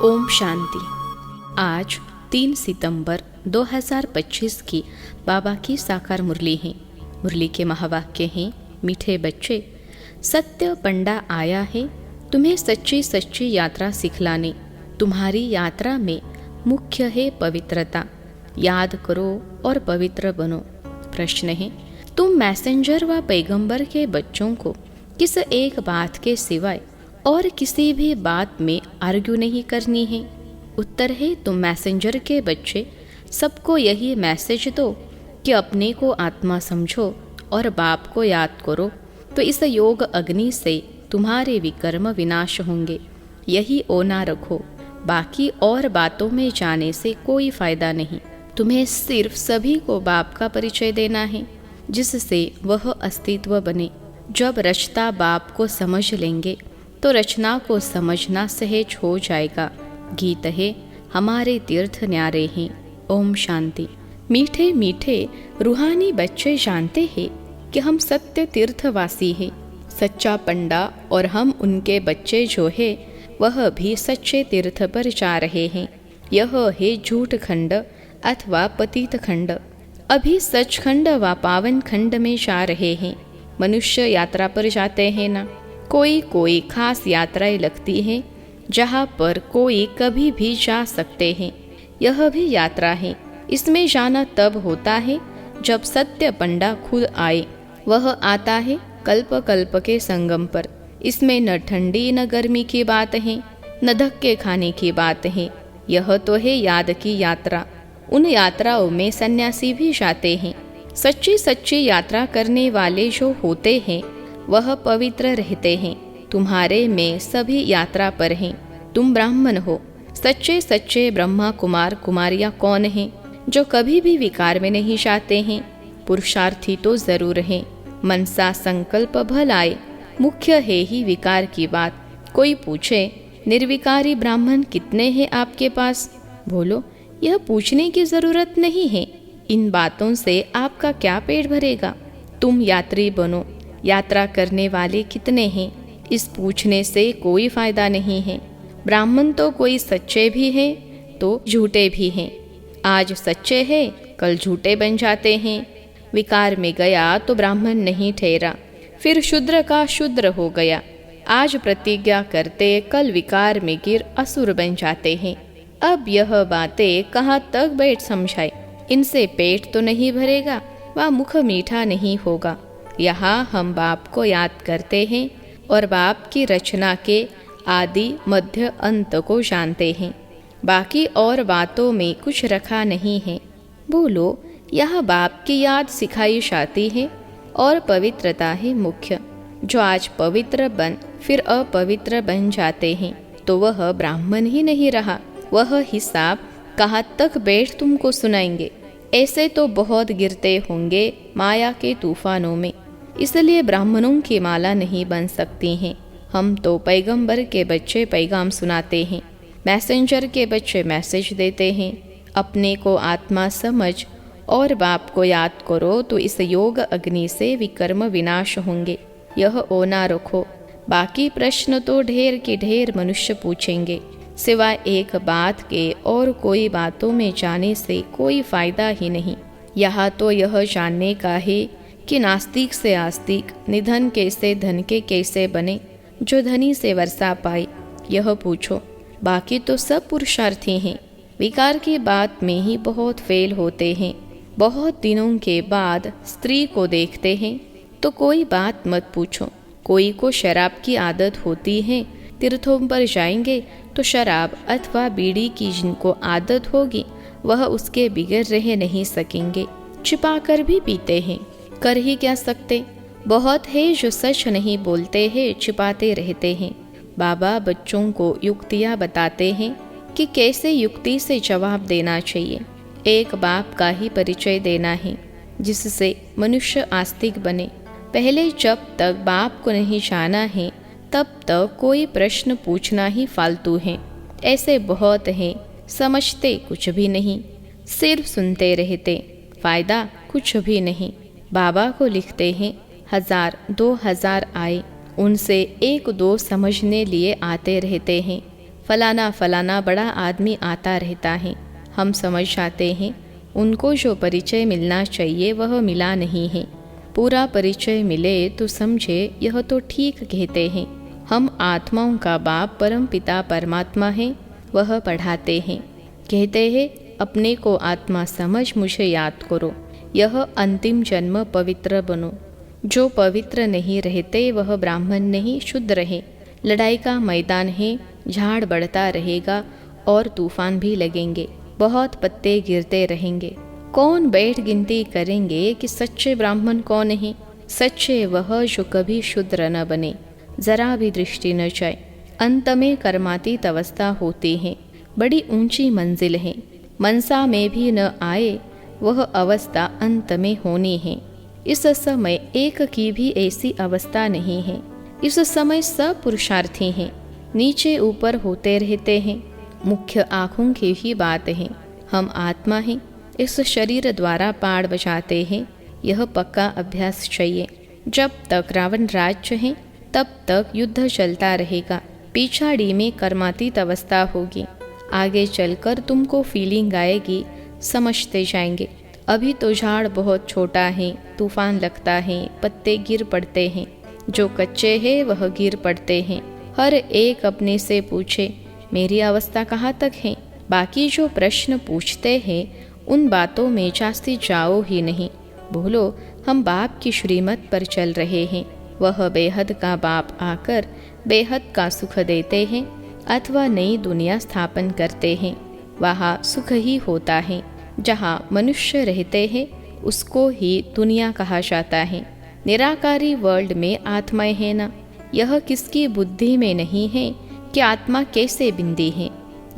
ओम शांति। आज 3 सितंबर 2025 की बाबा की साकार मुरली है। मुरली के महावाक्य हैं, मीठे बच्चे, सत्य पंडा आया है तुम्हें सच्ची सच्ची यात्रा सिखलाने। तुम्हारी यात्रा में मुख्य है पवित्रता। याद करो और पवित्र बनो। प्रश्न है, तुम मैसेंजर व पैगंबर के बच्चों को किस एक बात के सिवाय और किसी भी बात में आर्ग्यू नहीं करनी है। उत्तर है, तुम मैसेंजर के बच्चे सबको यही मैसेज दो कि अपने को आत्मा समझो और बाप को याद करो, तो इस योग अग्नि से तुम्हारे विकर्म विनाश होंगे। यही ओना रखो। बाकी और बातों में जाने से कोई फायदा नहीं। तुम्हें सिर्फ सभी को बाप का परिचय देना है, जिससे वह अस्तित्व बने। जब रचता बाप को समझ लेंगे तो रचना को समझना सहज हो जाएगा। गीत है, हमारे तीर्थ न्यारे हैं। ओम शांति। मीठे मीठे रूहानी बच्चे जानते हैं कि हम सत्य तीर्थवासी हैं। सच्चा पंडा और हम उनके बच्चे जो है वह भी सच्चे तीर्थ पर जा रहे हैं। यह है झूठ खंड अथवा पतित खंड। अभी सचखंड व पावन खंड में जा रहे हैं। मनुष्य यात्रा पर जाते हैं ना, कोई खास यात्राएं लगती हैं जहाँ पर कोई कभी भी जा सकते हैं। यह भी यात्रा है। इसमें जाना तब होता है जब सत्य पंडा खुद आए। वह आता है कल्प कल्प के संगम पर। इसमें न ठंडी न गर्मी की बात है, न धक्के खाने की बात है। यह तो है याद की यात्रा। उन यात्राओं में सन्यासी भी जाते हैं। सच्ची सच्ची यात्रा करने वाले जो होते हैं वह पवित्र रहते हैं। तुम्हारे में सभी यात्रा पर हैं। तुम ब्राह्मण हो। सच्चे सच्चे ब्रह्मा कुमार कुमारियाँ कौन हैं जो कभी भी विकार में नहीं जाते हैं? पुरुषार्थी तो जरूर हैं। मनसा संकल्प भलाए, मुख्य है ही विकार की बात। कोई पूछे, निर्विकारी ब्राह्मण कितने हैं आपके पास? बोलो, यह पूछने की जरूरत नहीं है। इन बातों से आपका क्या पेट भरेगा? तुम यात्री बनो। यात्रा करने वाले कितने हैं, इस पूछने से कोई फायदा नहीं है। ब्राह्मण तो कोई सच्चे भी हैं तो झूठे भी हैं। आज सच्चे हैं, कल झूठे बन जाते हैं। विकार में गया तो ब्राह्मण नहीं ठहरा, फिर शूद्र का शूद्र हो गया। आज प्रतिज्ञा करते, कल विकार में गिर असुर बन जाते हैं। अब यह बातें कहाँ तक बैठ समझाए? इनसे पेट तो नहीं भरेगा व मुख मीठा नहीं होगा। यहाँ हम बाप को याद करते हैं और बाप की रचना के आदि मध्य अंत को जानते हैं। बाकी और बातों में कुछ रखा नहीं है। बोलो, यह बाप की याद सिखाई जाती है और पवित्रता है मुख्य। जो आज पवित्र बन फिर अपवित्र बन जाते हैं तो वह ब्राह्मण ही नहीं रहा। वह हिसाब कहाँ तक बैठ तुमको सुनाएंगे? ऐसे तो बहुत गिरते होंगे माया के तूफानों में। इसलिए ब्राह्मणों की माला नहीं बन सकती हैं। हम तो पैगंबर के बच्चे पैगाम सुनाते हैं, मैसेंजर के बच्चे मैसेज देते हैं। अपने को आत्मा समझ और बाप को याद करो तो इस योग अग्नि से विकर्म विनाश होंगे। यह ओना रखो। बाकी प्रश्न तो ढेर के ढेर मनुष्य पूछेंगे। सिवाय एक बात के और कोई बातों में जाने से कोई फायदा ही नहीं। यहाँ तो यह जानने का है कि नास्तिक से आस्तिक, निधन कैसे धन के कैसे बने, जो धनी से वर्षा पाए, यह पूछो। बाकी तो सब पुरुषार्थी हैं। विकार की बात में ही बहुत फेल होते हैं। बहुत दिनों के बाद स्त्री को देखते हैं तो कोई बात मत पूछो। कोई को शराब की आदत होती है, तीर्थों पर जाएंगे तो शराब अथवा बीड़ी की जिनको आदत होगी वह उसके बिगड़ रह नहीं सकेंगे। छिपा कर भी पीते हैं। कर ही क्या सकते? बहुत है जो सच नहीं बोलते हैं, छिपाते रहते हैं। बाबा बच्चों को युक्तियाँ बताते हैं कि कैसे युक्ति से जवाब देना चाहिए। एक बाप का ही परिचय देना है जिससे मनुष्य आस्तिक बने। पहले जब तक बाप को नहीं जाना है तब तक कोई प्रश्न पूछना ही फालतू है। ऐसे बहुत हैं, समझते कुछ भी नहीं, सिर्फ सुनते रहते, फायदा कुछ भी नहीं। बाबा को लिखते हैं 1000 2000 आए, उनसे 1-2 समझने लिए आते रहते हैं। फलाना फलाना बड़ा आदमी आता रहता है। हम समझ जाते हैं उनको जो परिचय मिलना चाहिए वह मिला नहीं है। पूरा परिचय मिले तो समझे यह तो ठीक कहते हैं। हम आत्माओं का बाप परम पिता परमात्मा है, वह पढ़ाते हैं। कहते हैं अपने को आत्मा समझ मुझे याद करो, यह अंतिम जन्म पवित्र बनो। जो पवित्र नहीं रहते वह ब्राह्मण नहीं शुद्ध रहे। लड़ाई का मैदान है, झाड़ बढ़ता रहेगा और तूफान भी लगेंगे, बहुत पत्ते गिरते रहेंगे। कौन बैठ गिनती करेंगे कि सच्चे ब्राह्मण कौन है? सच्चे वह जो कभी शुद्र न बने, जरा भी दृष्टि न जाए। अंत में कर्मातीत अवस्था होती है, बड़ी ऊंची मंजिल है। मनसा में भी न आए वह अवस्था अंत में होनी है। इस समय एक की भी ऐसी अवस्था नहीं है। इस समय सब पुरुषार्थी हैं, नीचे ऊपर होते रहते हैं। मुख्य आँखों की ही बात है। हम आत्मा हैं, इस शरीर द्वारा पाड़ बजाते हैं। यह पक्का अभ्यास चाहिए। जब तक रावण राज्य है तब तक युद्ध चलता रहेगा। पिछाड़ी में कर्मातीत अवस्था होगी। आगे चलकर तुमको फीलिंग आएगी, समझते जाएंगे। अभी तो झाड़ बहुत छोटा है, तूफान लगता है, पत्ते गिर पड़ते हैं। जो कच्चे हैं वह गिर पड़ते हैं। हर एक अपने से पूछे मेरी अवस्था कहाँ तक है। बाकी जो प्रश्न पूछते हैं उन बातों में जास्ती जाओ ही नहीं। बोलो हम बाप की श्रीमत पर चल रहे हैं। वह बेहद का बाप आकर बेहद का सुख देते हैं अथवा नई दुनिया स्थापन करते हैं। वहाँ सुख ही होता है। जहाँ मनुष्य रहते हैं उसको ही दुनिया कहा जाता है। निराकारी वर्ल्ड में आत्माएं है ना। यह किसकी बुद्धि में नहीं है कि आत्मा कैसे बिंदी है।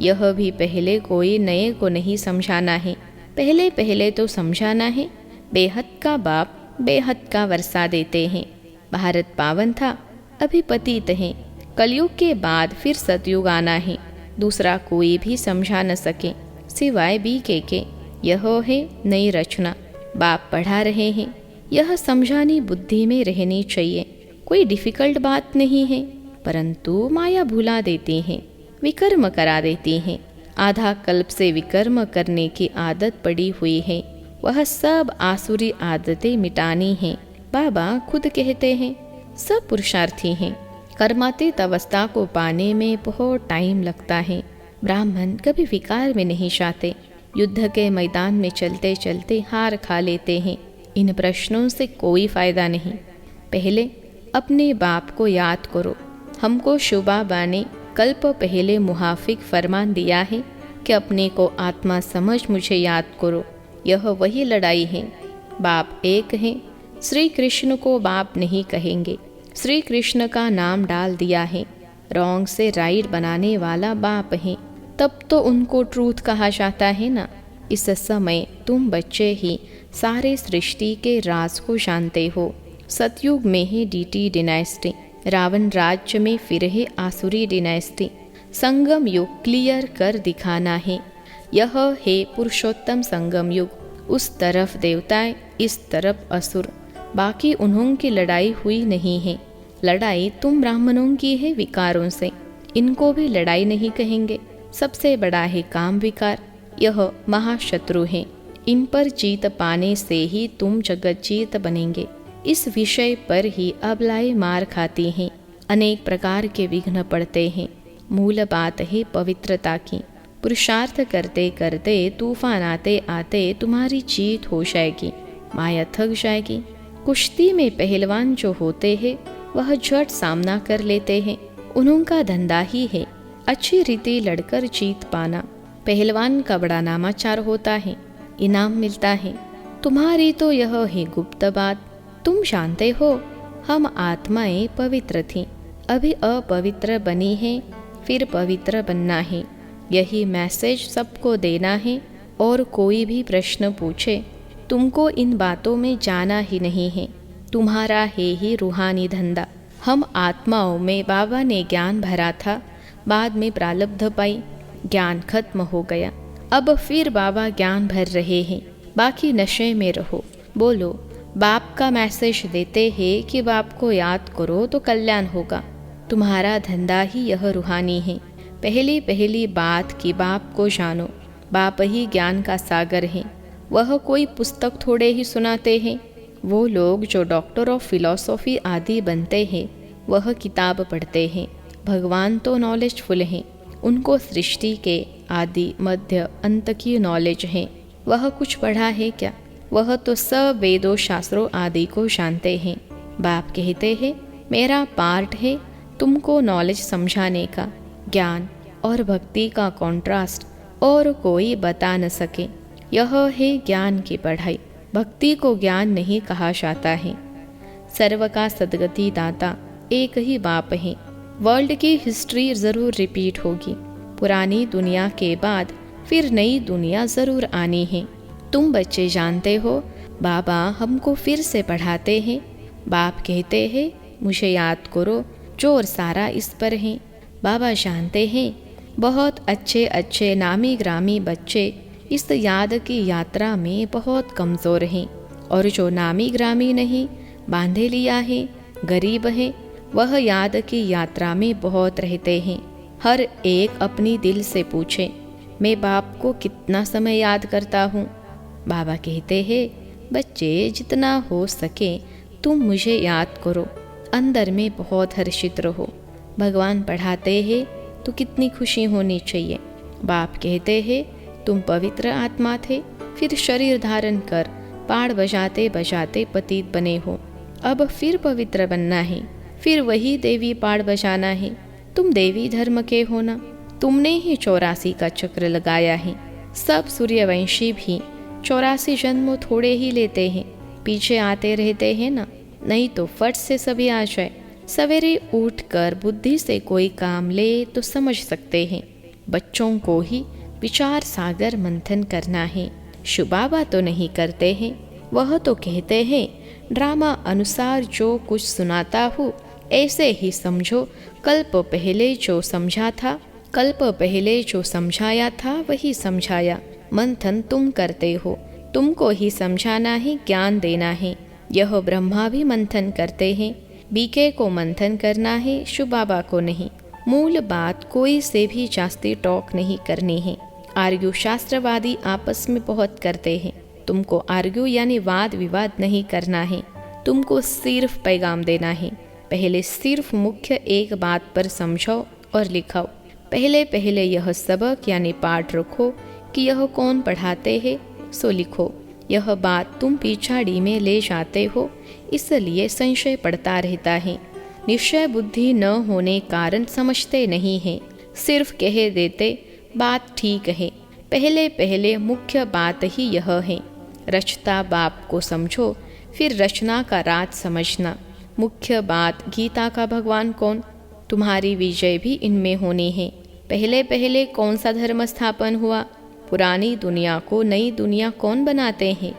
यह भी पहले कोई नए को नहीं समझाना है। पहले पहले तो समझाना है। बेहद का बाप बेहद का वर्षा देते हैं। भारत पावन था, अभी पतित है। कलयुग के बाद फिर सतयुग आना है। दूसरा कोई भी समझा न सके सिवाय BK। यह है नई रचना। बाप पढ़ा रहे हैं। यह समझानी बुद्धि में रहनी चाहिए। कोई डिफिकल्ट बात नहीं है, परंतु माया भुला देती है, विकर्म करा देती है। आधा कल्प से विकर्म करने की आदत पड़ी हुई है। वह सब आसुरी आदतें मिटानी है। बाबा खुद कहते हैं सब पुरुषार्थी हैं। कर्मातीत अवस्था को पाने में बहुत टाइम लगता है। ब्राह्मण कभी विकार में नहीं जाते। युद्ध के मैदान में चलते चलते हार खा लेते हैं। इन प्रश्नों से कोई फायदा नहीं। पहले अपने बाप को याद करो। हमको शुबाबा ने कल्प पहले मुहाफिक फरमान दिया है कि अपने को आत्मा समझ मुझे याद करो। यह वही लड़ाई है। बाप एक है। श्री कृष्ण को बाप नहीं कहेंगे। श्री कृष्ण का नाम डाल दिया है। रॉन्ग से राइट बनाने वाला बाप है। तब तो उनको ट्रूथ कहा जाता है ना। इस समय तुम बच्चे ही सारे सृष्टि के राज को जानते हो। सतयुग में है DT डिनाइस्टी। रावण राज्य में फिर है आसुरी डिनाइस्टी। संगम युग क्लियर कर दिखाना है। यह है पुरुषोत्तम संगम युग। उस तरफ देवताएं, इस तरफ असुर। बाकी उन्हों की लड़ाई हुई नहीं है। लड़ाई तुम ब्राह्मणों की है विकारों से। इनको भी लड़ाई नहीं कहेंगे। सबसे बड़ा है काम विकार। यह महाशत्रु है। इन पर जीत पाने से ही तुम जगत जीत बनेंगे। इस विषय पर ही अबलाएं मार खाती हैं। अनेक प्रकार के विघ्न पड़ते हैं। मूल बात है पवित्रता की। पुरुषार्थ करते करते तूफान आते आते तुम्हारी जीत हो जाएगी। माया थक जाएगी। कुश्ती में पहलवान जो होते हैं वह झट सामना कर लेते हैं। उनका धंधा ही है अच्छी रीति लड़कर जीत पाना। पहलवान का बड़ा नामाचार होता है, इनाम मिलता है। तुम्हारी तो यह है गुप्त बात। तुम जानते हो हम आत्माएं पवित्र थीं, अभी अपवित्र बनी है, फिर पवित्र बनना है। यही मैसेज सबको देना है। और कोई भी प्रश्न पूछे तुमको इन बातों में जाना ही नहीं है। तुम्हारा है ही रूहानी धंधा। हम आत्माओं में बाबा ने ज्ञान भरा था, बाद में प्रारब्ध पाई, ज्ञान खत्म हो गया। अब फिर बाबा ज्ञान भर रहे हैं। बाकी नशे में रहो। बोलो बाप का मैसेज देते हैं कि बाप को याद करो तो कल्याण होगा। तुम्हारा धंधा ही यह रूहानी है। पहली पहली बात कि बाप को जानो। बाप ही ज्ञान का सागर हैं। वह कोई पुस्तक थोड़े ही सुनाते हैं। वो लोग जो डॉक्टर ऑफ फिलॉसफी आदि बनते हैं वह किताब पढ़ते हैं। भगवान तो नॉलेजफुल हैं। उनको सृष्टि के आदि मध्य अंत की नॉलेज है। वह कुछ पढ़ा है क्या? वह तो सब वेदों शास्त्रों आदि को जानते हैं। बाप कहते हैं मेरा पार्ट है तुमको नॉलेज समझाने का। ज्ञान और भक्ति का कॉन्ट्रास्ट और कोई बता न सके। यह है ज्ञान की पढ़ाई। भक्ति को ज्ञान नहीं कहा जाता है। सर्व का सद्गति दाता एक ही बाप है। वर्ल्ड की हिस्ट्री ज़रूर रिपीट होगी। पुरानी दुनिया के बाद फिर नई दुनिया ज़रूर आनी है। तुम बच्चे जानते हो बाबा हमको फिर से पढ़ाते हैं। बाप कहते हैं मुझे याद करो, जोर सारा इस पर है। बाबा जानते हैं बहुत अच्छे अच्छे नामी ग्रामी बच्चे इस याद की यात्रा में बहुत कमज़ोर हैं, और जो नामी ग्रामी नहीं, बांधे लिया है, गरीब है, वह याद की यात्रा में बहुत रहते हैं। हर एक अपनी दिल से पूछे मैं बाप को कितना समय याद करता हूँ। बाबा कहते हैं बच्चे जितना हो सके तुम मुझे याद करो, अंदर में बहुत हर्षित रहो। भगवान पढ़ाते हैं तो कितनी खुशी होनी चाहिए। बाप कहते हैं तुम पवित्र आत्मा थे, फिर शरीर धारण कर पाड़ बजाते बजाते पतित बने हो। अब फिर पवित्र बनना है, फिर वही देवी पाड़ बजाना है। तुम देवी धर्म के हो ना। तुमने ही 84 का चक्र लगाया है। सब सूर्यवंशी भी 84 जन्म थोड़े ही लेते हैं, पीछे आते रहते हैं ना। नहीं तो फट से सभी आ जाए। सवेरे उठकर बुद्धि से कोई काम ले तो समझ सकते हैं। बच्चों को ही विचार सागर मंथन करना है। शुबाबा तो नहीं करते हैं। वह तो कहते हैं ड्रामा अनुसार जो कुछ सुनाता हूँ ऐसे ही समझो। कल्प पहले जो समझा था, कल्प पहले जो समझाया था वही समझाया। मंथन तुम करते हो, तुमको ही समझाना है, ज्ञान देना है। यह ब्रह्मा भी मंथन करते हैं। बीके को मंथन करना है, शुबाबा को नहीं। मूल बात कोई से भी जास्ती टॉक नहीं करनी है। आर्ग्यू शास्त्रवादी आपस में बहुत करते हैं। तुमको आर्ग्यू यानी वाद विवाद नहीं करना है। तुमको सिर्फ पैगाम देना है। पहले सिर्फ मुख्य एक बात पर समझाओ और लिखाओ। पहले पहले यह सबक यानी पाठ रखो कि यह कौन पढ़ाते हैं, सो लिखो। यह बात तुम पिछाड़ी में ले जाते हो, इसलिए संशय पड़ता रहता है। निश्चय बुद्धि न होने कारण समझते नहीं हैं। सिर्फ कह देते बात ठीक है। पहले पहले मुख्य बात ही यह है। रचता बाप को समझो, फिर रचना का राज समझना। मुख्य बात गीता का भगवान कौन, तुम्हारी विजय भी इनमें होनी है। पहले पहले कौन सा धर्म स्थापन हुआ? पुरानी दुनिया को नई दुनिया कौन बनाते हैं?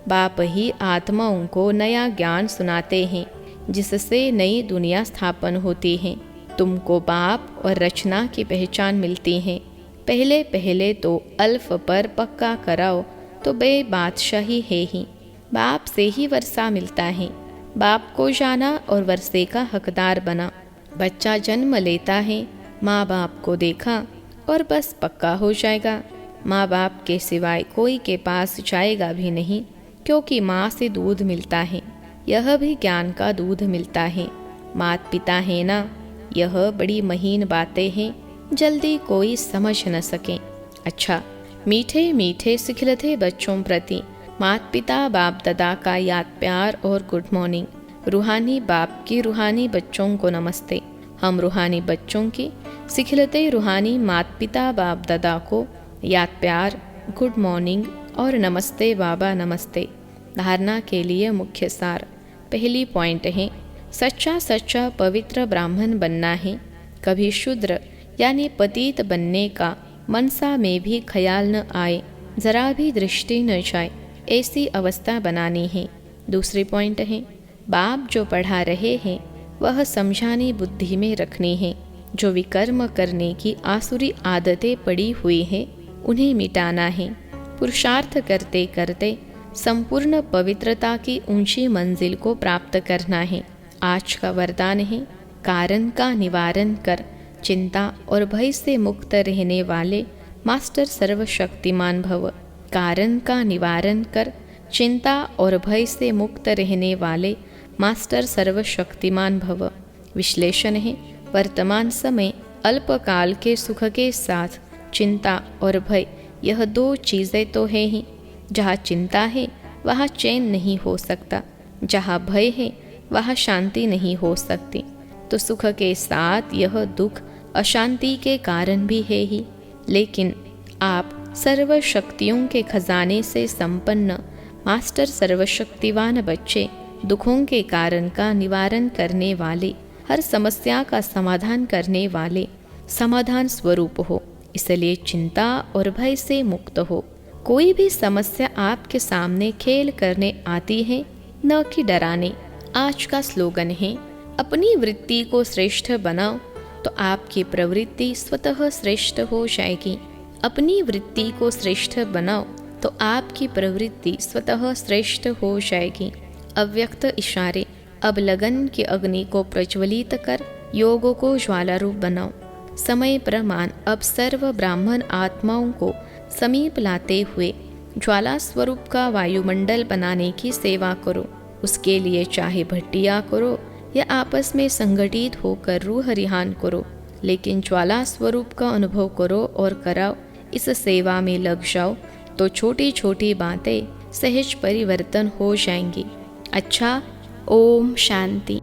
बाप ही आत्माओं को नया ज्ञान सुनाते हैं, जिससे नई दुनिया स्थापन होती है। तुमको बाप और रचना की पहचान मिलती है। पहले पहले तो अल्फ पर पक्का कराओ तो बे बादशाही है ही। बाप से ही वर्षा मिलता है। बाप को जाना और वर्षे का हकदार बना। बच्चा जन्म लेता है, माँ बाप को देखा और बस पक्का हो जाएगा। माँ बाप के सिवाय कोई के पास जाएगा भी नहीं, क्योंकि माँ से दूध मिलता है। यह भी ज्ञान का दूध मिलता है। मात पिता है ना, यह बड़ी महीन बातें हैं, जल्दी कोई समझ न सके। अच्छा, मीठे मीठे सिखलते बच्चों प्रति मात पिता बाप दादा का याद प्यार और गुड मॉर्निंग। रूहानी बाप की रूहानी बच्चों को नमस्ते। हम रूहानी बच्चों की सिखलते रूहानी मात पिता बाप दादा को याद प्यार, गुड मॉर्निंग और नमस्ते बाबा नमस्ते। धारणा के लिए मुख्य सार। पहली पॉइंट है सच्चा सच्चा पवित्र ब्राह्मण बनना है। कभी शूद्र यानी पतित बनने का मनसा में भी ख्याल न आए, जरा भी दृष्टि न जाए, ऐसी अवस्था बनानी है। दूसरी पॉइंट है बाप जो पढ़ा रहे हैं वह समझानी बुद्धि में रखनी है। जो विकर्म करने की आसुरी आदतें पड़ी हुई हैं उन्हें मिटाना है। पुरुषार्थ करते करते संपूर्ण पवित्रता की ऊंची मंजिल को प्राप्त करना है। आज का वरदान है कारण का निवारण कर चिंता और भय से मुक्त रहने वाले मास्टर सर्वशक्तिमान भव। कारण का निवारण कर चिंता और भय से मुक्त रहने वाले मास्टर सर्वशक्तिमान भव। विश्लेषण है, वर्तमान समय अल्पकाल के सुख के साथ चिंता और भय, यह दो चीज़ें तो है ही। जहाँ चिंता है वहाँ चैन नहीं हो सकता, जहाँ भय है वहाँ शांति नहीं हो सकती। तो सुख के साथ यह दुख अशांति के कारण भी है ही। लेकिन आप सर्व शक्तियों के खजाने से संपन्न मास्टर सर्वशक्तिवान बच्चे, दुखों के कारण का निवारण करने वाले, हर समस्या का समाधान करने वाले समाधान स्वरूप हो। इसलिए चिंता और भय से मुक्त हो। कोई भी समस्या आपके सामने खेल करने आती है, न कि डराने। आज का स्लोगन है, अपनी वृत्ति को श्रेष्ठ बनाओ तो आपकी प्रवृत्ति स्वतः श्रेष्ठ हो जाएगी। अपनी वृत्ति को श्रेष्ठ बनाओ तो आपकी प्रवृत्ति स्वतः श्रेष्ठ हो जाएगी। अव्यक्त इशारे, अब लगन की अग्नि को प्रज्वलित कर योगों को ज्वाला रूप बनाओ। समय प्रमाण, अब सर्व ब्राह्मण आत्माओं को समीप लाते हुए ज्वाला स्वरूप का वायुमंडल बनाने की सेवा करो। उसके लिए चाहे भट्टियाँ करो या आपस में संगठित होकर रूह रिहान करो, लेकिन ज्वाला स्वरूप का अनुभव करो और कराओ। इस सेवा में लग जाओ तो छोटी छोटी बातें सहज परिवर्तन हो जाएंगी। अच्छा, ओम शांति।